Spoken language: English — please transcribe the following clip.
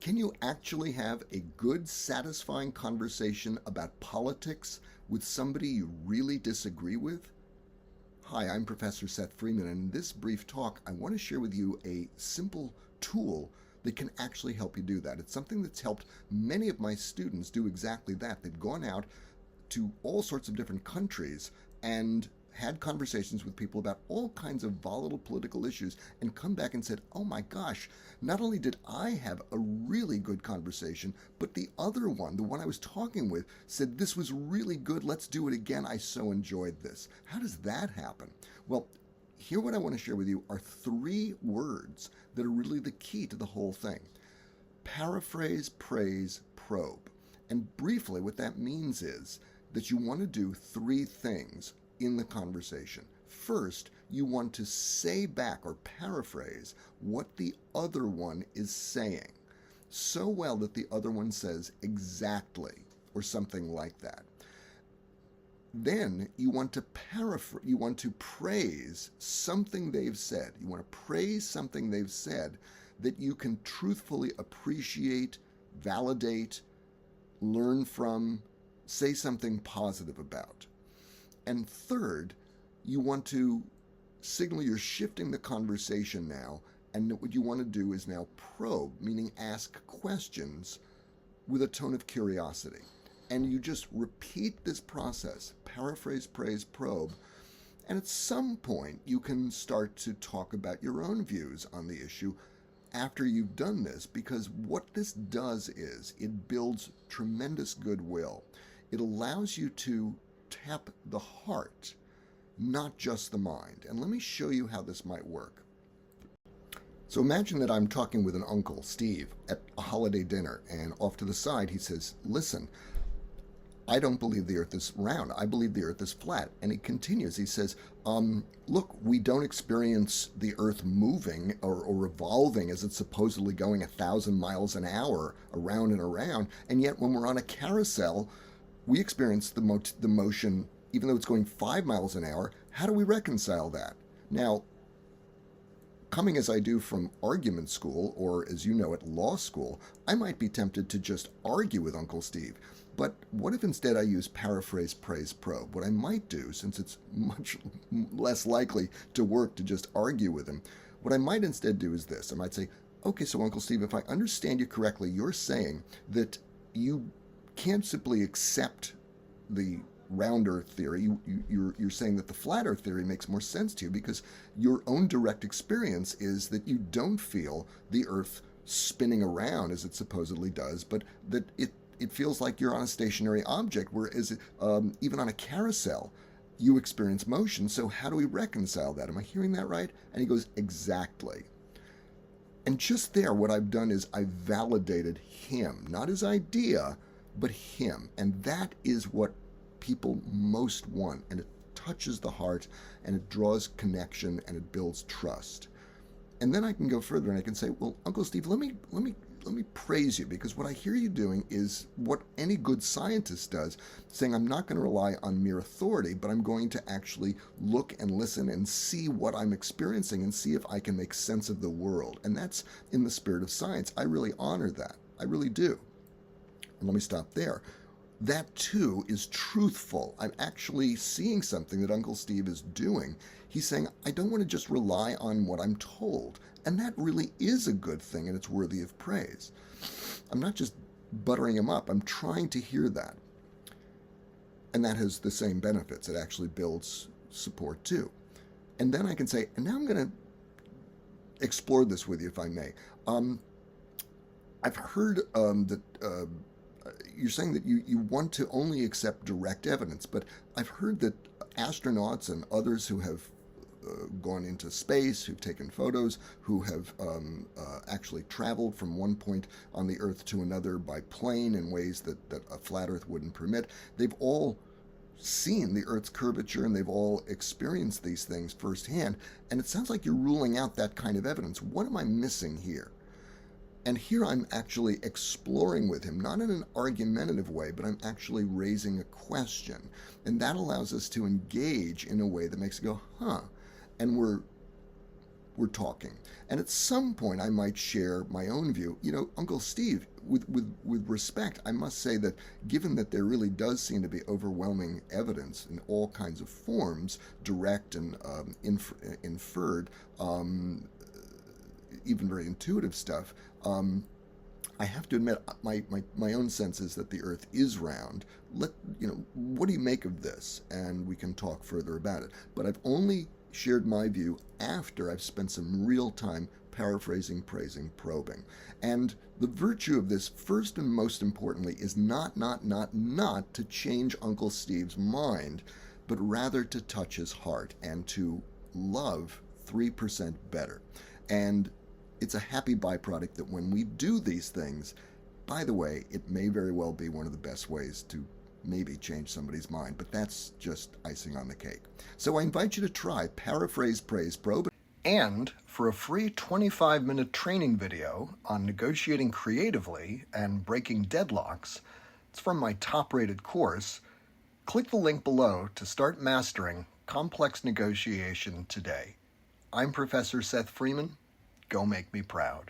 Can you actually have a good, satisfying conversation about politics with somebody you really disagree with? Hi, I'm Professor Seth Freeman, and in this brief talk, I want to share with you a simple tool that can actually help you do that. It's something that's helped many of my students do exactly that. They've gone out to all sorts of different countries and had conversations with people about all kinds of volatile political issues and come back and said, oh my gosh, not only did I have a really good conversation, but the other one, the one I was talking with, said this was really good, let's do it again, I so enjoyed this. How does that happen? Well, here what I want to share with you are 3 words that are really the key to the whole thing. Paraphrase, praise, probe. And briefly, what that means is that you want to do 3 things in the conversation. First, you want to say back or paraphrase what the other one is saying so well that the other one says exactly or something like that. Then you want to praise something they've said. You want to praise something they've said that you can truthfully appreciate, validate, learn from, say something positive about. And third, you want to signal you're shifting the conversation now, and what you want to do is now probe, meaning ask questions with a tone of curiosity. And you just repeat this process, paraphrase, praise, probe, and at some point you can start to talk about your own views on the issue after you've done this, because what this does is it builds tremendous goodwill. It allows you to tap the heart, not just the mind. And let me show you how this might work. So imagine that I'm talking with an uncle, Steve, at a holiday dinner, and off to the side he says, listen, I don't believe the earth is round. I believe the earth is flat. And he continues, he says, look, we don't experience the earth moving or revolving as it's supposedly going 1,000 miles an hour around and around. And yet when we're on a carousel, we experience the motion, even though it's going 5 miles an hour. How do we reconcile that? Now, coming as I do from argument school, or as you know, at law school, I might be tempted to just argue with Uncle Steve. But what if instead I use paraphrase, praise, probe? What I might do, since it's much less likely to work to just argue with him, what I might instead do is this. I might say, okay, so Uncle Steve, if I understand you correctly, you're saying that you can't simply accept the round earth theory. You're saying that the flat earth theory makes more sense to you because your own direct experience is that you don't feel the earth spinning around as it supposedly does, but that it feels like you're on a stationary object, whereas even on a carousel, you experience motion. So how do we reconcile that? Am I hearing that right? And he goes, exactly. And just there, what I've done is I've validated him, not his idea, but him. And that is what people most want. And it touches the heart, and it draws connection, and it builds trust. And then I can go further and I can say, well, Uncle Steve, let me praise you, because what I hear you doing is what any good scientist does, saying I'm not going to rely on mere authority, but I'm going to actually look and listen and see what I'm experiencing and see if I can make sense of the world. And that's in the spirit of science. I really honor that. I really do. And let me stop there. That too is truthful. I'm actually seeing something that Uncle Steve is doing. He's saying, I don't want to just rely on what I'm told. And that really is a good thing, and it's worthy of praise. I'm not just buttering him up. I'm trying to hear that. And that has the same benefits. It actually builds support too. And then I can say, and now I'm going to explore this with you, if I may. I've heard that you're saying that you want to only accept direct evidence, but I've heard that astronauts and others who have gone into space, who've taken photos, who have actually traveled from one point on the Earth to another by plane in ways that a flat Earth wouldn't permit, they've all seen the Earth's curvature and they've all experienced these things firsthand. And it sounds like you're ruling out that kind of evidence. What am I missing here? And here I'm actually exploring with him, not in an argumentative way, but I'm actually raising a question. And that allows us to engage in a way that makes it go, huh. And we're we're talking. And at some point, I might share my own view. Uncle Steve, with respect, I must say that given that there really does seem to be overwhelming evidence in all kinds of forms, direct and inferred, even very intuitive stuff, I have to admit, my own sense is that the Earth is round. What do you make of this? And we can talk further about it. But I've only shared my view after I've spent some real time paraphrasing, praising, probing. And the virtue of this, first and most importantly, is not to change Uncle Steve's mind, but rather to touch his heart and to love 3% better. And it's a happy byproduct that when we do these things, by the way, it may very well be one of the best ways to maybe change somebody's mind, but that's just icing on the cake. So I invite you to try Paraphrase, Praise, Probe. And for a free 25-minute training video on negotiating creatively and breaking deadlocks, it's from my top-rated course, click the link below to start mastering complex negotiation today. I'm Professor Seth Freeman. Go make me proud.